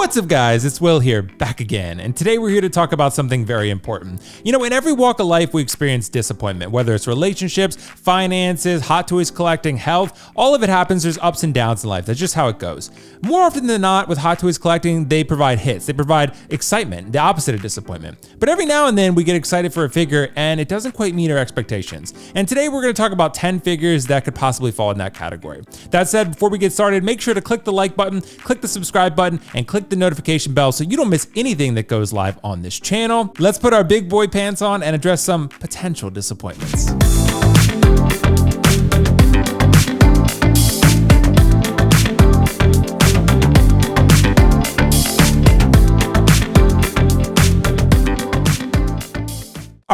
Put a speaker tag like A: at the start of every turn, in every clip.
A: What's up guys, it's Will here, back again, and today we're here to talk about something very important. You know, in every walk of life we experience disappointment, whether it's relationships, finances, hot toys collecting, health, all of it happens. There's ups and downs in life, that's just how it goes. More often than not with hot toys collecting, they provide hits, they provide excitement, the opposite of disappointment. But every now and then we get excited for a figure and it doesn't quite meet our expectations. And today we're going to talk about 10 figures that could possibly fall in that category. That said, before we get started, make sure to click the like button, click the subscribe button, and click the notification bell so you don't miss anything that goes live on this channel. Let's put our big boy pants on and address some potential disappointments.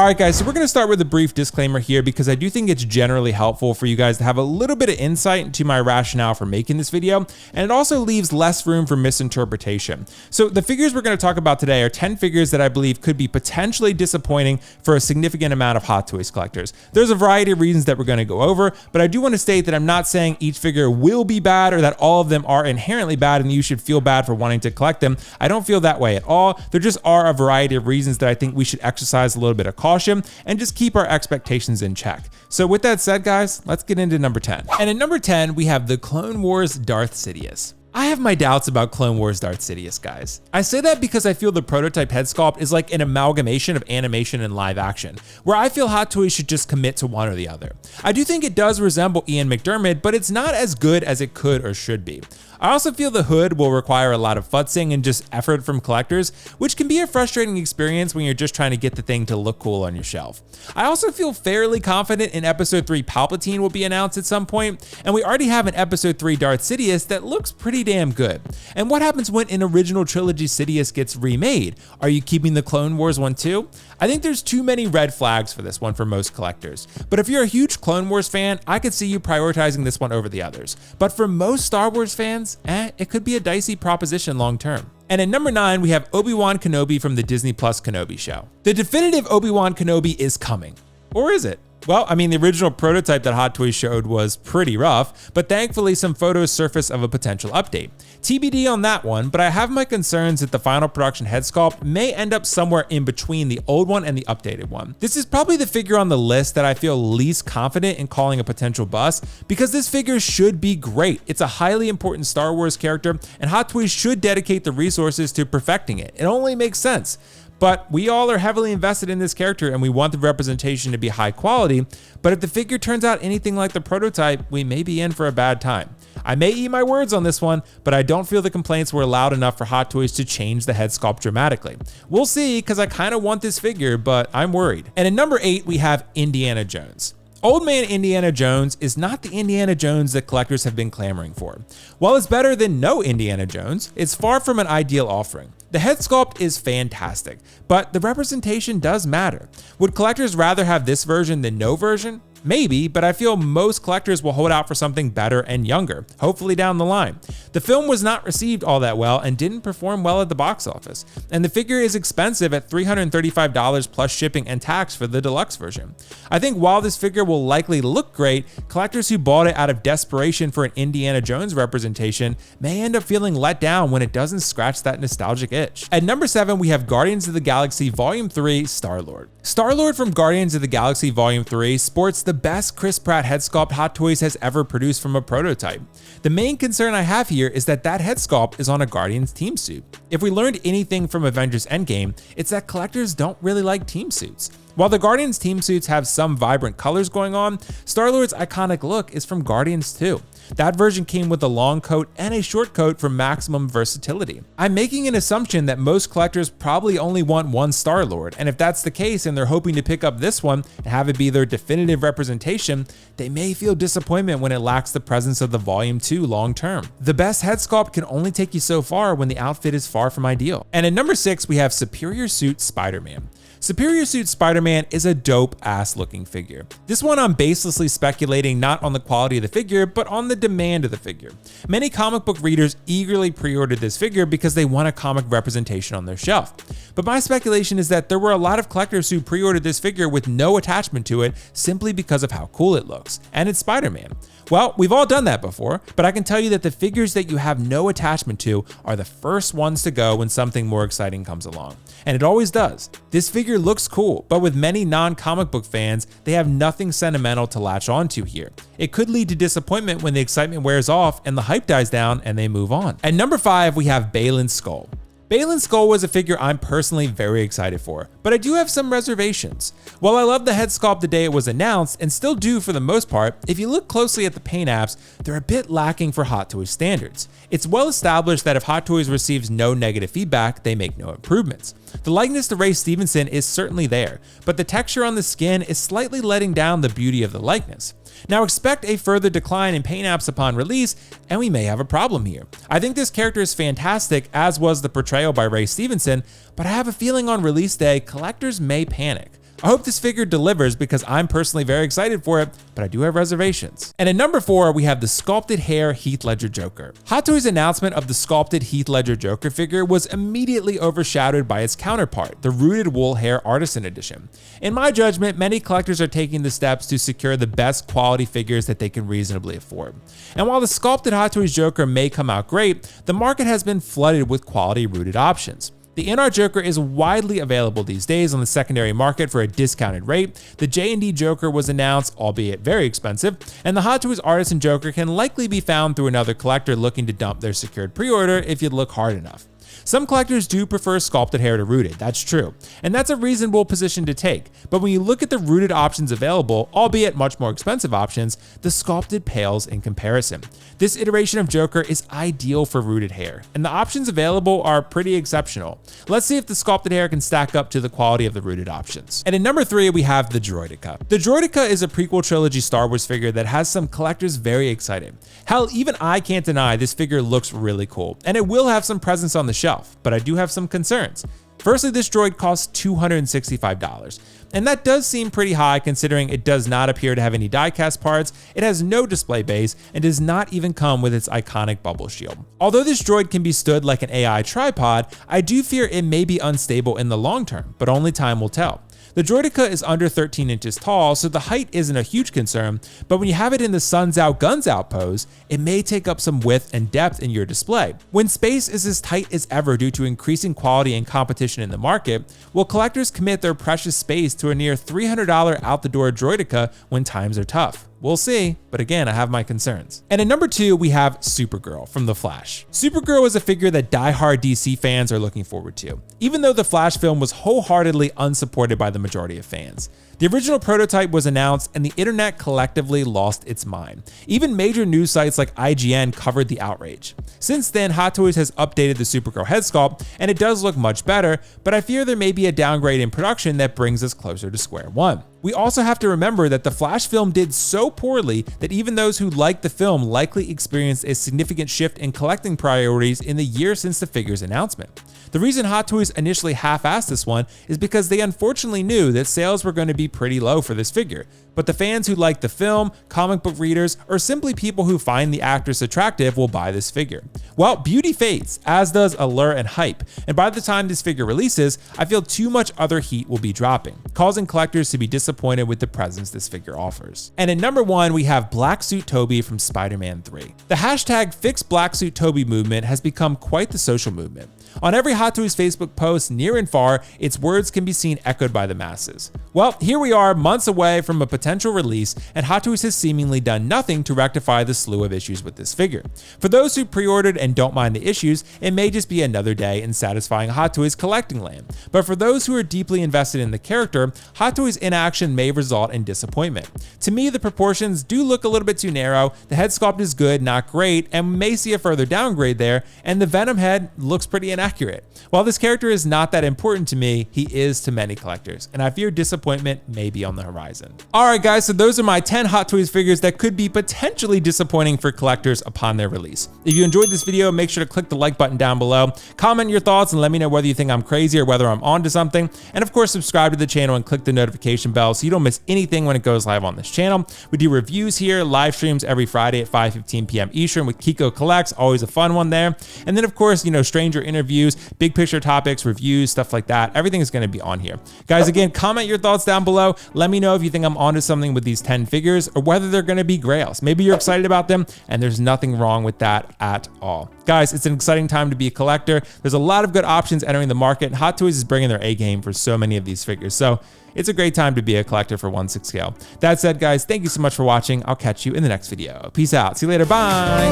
A: Alright guys, so we're going to start with a brief disclaimer here because I do think it's generally helpful for you guys to have a little bit of insight into my rationale for making this video, and it also leaves less room for misinterpretation. So the figures we're going to talk about today are 10 figures that I believe could be potentially disappointing for a significant amount of Hot Toys collectors. There's a variety of reasons that we're going to go over, but I do want to state that I'm not saying each figure will be bad or that all of them are inherently bad and you should feel bad for wanting to collect them. I don't feel that way at all. There just are a variety of reasons that I think we should exercise a little bit of caution and just keep our expectations in check. So with that said guys, let's get into number 10. And at number 10, we have the Clone Wars Darth Sidious. I have my doubts about Clone Wars Darth Sidious, guys. I say that because I feel the prototype head sculpt is like an amalgamation of animation and live action, where I feel Hot Toys should just commit to one or the other. I do think it does resemble Ian McDiarmid, but it's not as good as it could or should be. I also feel the hood will require a lot of futzing and just effort from collectors, which can be a frustrating experience when you're just trying to get the thing to look cool on your shelf. I also feel fairly confident in Episode 3 Palpatine will be announced at some point, and we already have an Episode 3 Darth Sidious that looks pretty damn good. And what happens when an original trilogy Sidious gets remade? Are you keeping the Clone Wars one too? I think there's too many red flags for this one for most collectors. But if you're a huge Clone Wars fan, I could see you prioritizing this one over the others. But for most Star Wars fans, it could be a dicey proposition long term. And at number 9, we have Obi-Wan Kenobi from the Disney Plus Kenobi show. The definitive Obi-Wan Kenobi is coming. Or is it? Well, I mean, the original prototype that Hot Toys showed was pretty rough, but thankfully some photos surfaced of a potential update. TBD on that one, but I have my concerns that the final production head sculpt may end up somewhere in between the old one and the updated one. This is probably the figure on the list that I feel least confident in calling a potential bust, because this figure should be great. It's a highly important Star Wars character, and Hot Toys should dedicate the resources to perfecting it. It only makes sense. But we all are heavily invested in this character and we want the representation to be high quality, but if the figure turns out anything like the prototype, we may be in for a bad time. I may eat my words on this one, but I don't feel the complaints were loud enough for Hot Toys to change the head sculpt dramatically. We'll see, because I kind of want this figure, but I'm worried. And at number 8, we have Indiana Jones. Old Man Indiana Jones is not the Indiana Jones that collectors have been clamoring for. While it's better than no Indiana Jones, it's far from an ideal offering. The head sculpt is fantastic, but the representation does matter. Would collectors rather have this version than no version? Maybe, but I feel most collectors will hold out for something better and younger, hopefully down the line. The film was not received all that well and didn't perform well at the box office, and the figure is expensive at $335 plus shipping and tax for the deluxe version. I think while this figure will likely look great, collectors who bought it out of desperation for an Indiana Jones representation may end up feeling let down when it doesn't scratch that nostalgic itch. At number 7, we have Guardians of the Galaxy Volume 3 StarLord. StarLord from Guardians of the Galaxy Volume 3 sports the best Chris Pratt head sculpt Hot Toys has ever produced from a prototype. The main concern I have here is that that head sculpt is on a Guardians team suit. If we learned anything from Avengers Endgame, it's that collectors don't really like team suits. While the Guardians team suits have some vibrant colors going on, Star-Lord's iconic look is from Guardians 2. That version came with a long coat and a short coat for maximum versatility. I'm making an assumption that most collectors probably only want one Star-Lord, and if that's the case and they're hoping to pick up this one and have it be their definitive representation, they may feel disappointment when it lacks the presence of the Volume 2 long term. The best head sculpt can only take you so far when the outfit is far from ideal. And at number 6, we have Superior Suit Spider-Man. Superior Suit Spider-Man is a dope-ass looking figure. This one I'm baselessly speculating not on the quality of the figure, but on the demand of the figure. Many comic book readers eagerly pre-ordered this figure because they want a comic representation on their shelf. but my speculation is that there were a lot of collectors who pre-ordered this figure with no attachment to it simply because of how cool it looks, and it's Spider-Man. Well, we've all done that before, but I can tell you that the figures that you have no attachment to are the first ones to go when something more exciting comes along. And it always does. This figure looks cool, but with many non-comic book fans, they have nothing sentimental to latch onto here. It could lead to disappointment when the excitement wears off and the hype dies down and they move on. At number 5, we have Balin Skull. Balin Skull was a figure I'm personally very excited for, but I do have some reservations. While I loved the head sculpt the day it was announced, and still do for the most part, if you look closely at the paint apps, they're a bit lacking for Hot Toys standards. It's well established that if Hot Toys receives no negative feedback, they make no improvements. The likeness to Ray Stevenson is certainly there, but the texture on the skin is slightly letting down the beauty of the likeness. Now expect a further decline in paint apps upon release, and we may have a problem here. I think this character is fantastic, as was the portrayal by Ray Stevenson, but I have a feeling on release day, collectors may panic. I hope this figure delivers because I'm personally very excited for it, but I do have reservations. And at number 4, we have the sculpted hair Heath Ledger Joker. Hot Toys' announcement of the sculpted Heath Ledger Joker figure was immediately overshadowed by its counterpart, the rooted wool hair Artisan Edition. In my judgment, many collectors are taking the steps to secure the best quality figures that they can reasonably afford. And while the sculpted Hot Toys Joker may come out great, the market has been flooded with quality rooted options. The NR Joker is widely available these days on the secondary market for a discounted rate. The J&D Joker was announced, albeit very expensive, and the Hot Toys Artisan Joker can likely be found through another collector looking to dump their secured pre-order if you look hard enough. Some collectors do prefer sculpted hair to rooted, that's true, and that's a reasonable position to take, but when you look at the rooted options available, albeit much more expensive options, the sculpted pales in comparison. This iteration of Joker is ideal for rooted hair, and the options available are pretty exceptional. Let's see if the sculpted hair can stack up to the quality of the rooted options. And at number 3, we have the Droideka. The Droideka is a prequel trilogy Star Wars figure that has some collectors very excited. Hell, even I can't deny this figure looks really cool, and it will have some presence on the shelf, but I do have some concerns. Firstly, this droid costs $265, and that does seem pretty high considering it does not appear to have any die-cast parts, it has no display base, and does not even come with its iconic bubble shield. Although this droid can be stood like an AI tripod, I do fear it may be unstable in the long term, but only time will tell. The Droideka is under 13 inches tall, so the height isn't a huge concern, but when you have it in the suns out, guns out pose, it may take up some width and depth in your display. When space is as tight as ever due to increasing quality and competition in the market, will collectors commit their precious space to a near $300 out-the-door Droideka when times are tough? We'll see, but again, I have my concerns. And at number 2, we have Supergirl from The Flash. Supergirl is a figure that die-hard DC fans are looking forward to, even though the Flash film was wholeheartedly unsupported by the majority of fans. The original prototype was announced and the internet collectively lost its mind. Even major news sites like IGN covered the outrage. Since then, Hot Toys has updated the Supergirl head sculpt and it does look much better, but I fear there may be a downgrade in production that brings us closer to square one. We also have to remember that the Flash film did so poorly that even those who liked the film likely experienced a significant shift in collecting priorities in the year since the figure's announcement. The reason Hot Toys initially half-assed this one is because they unfortunately knew that sales were going to be pretty low for this figure, but the fans who like the film, comic book readers, or simply people who find the actress attractive will buy this figure. Well, beauty fades, as does allure and hype, and by the time this figure releases, I feel too much other heat will be dropping, causing collectors to be disappointed with the presence this figure offers. And at number 1, we have Black Suit Toby from Spider-Man 3. The hashtag #FixBlackSuitToby movement has become quite the social movement. On every Hot Toys Facebook post, near and far, its words can be seen echoed by the masses. Well, here we are, months away from a potential release, and Hot Toys has seemingly done nothing to rectify the slew of issues with this figure. For those who pre-ordered and don't mind the issues, it may just be another day in satisfying Hot Toys collecting land. But for those who are deeply invested in the character, Hot Toys inaction may result in disappointment. To me, the proportions do look a little bit too narrow, the head sculpt is good, not great, and we may see a further downgrade there, and the Venom head looks pretty inaccurate. While this character is not that important to me, he is to many collectors, and I fear disappointment may be on the horizon. Alright guys, so those are my 10 Hot Toys figures that could be potentially disappointing for collectors upon their release. If you enjoyed this video, make sure to click the like button down below, comment your thoughts and let me know whether you think I'm crazy or whether I'm onto something, and of course subscribe to the channel and click the notification bell so you don't miss anything when it goes live on this channel. We do reviews here, live streams every Friday at 5:15 p.m. Eastern with Kiko Collects, always a fun one there. And then of course, stranger interviews, big picture topics, reviews, stuff like that. Everything is going to be on here. Guys, again, comment your thoughts down below. Let me know if you think I'm onto something with these 10 figures or whether they're going to be grails. Maybe you're excited about them and there's nothing wrong with that at all. Guys, it's an exciting time to be a collector. There's a lot of good options entering the market. Hot Toys is bringing their A game for so many of these figures. So it's a great time to be a collector for 1/6 scale. That said, guys, thank you so much for watching. I'll catch you in the next video. Peace out. See you later. Bye.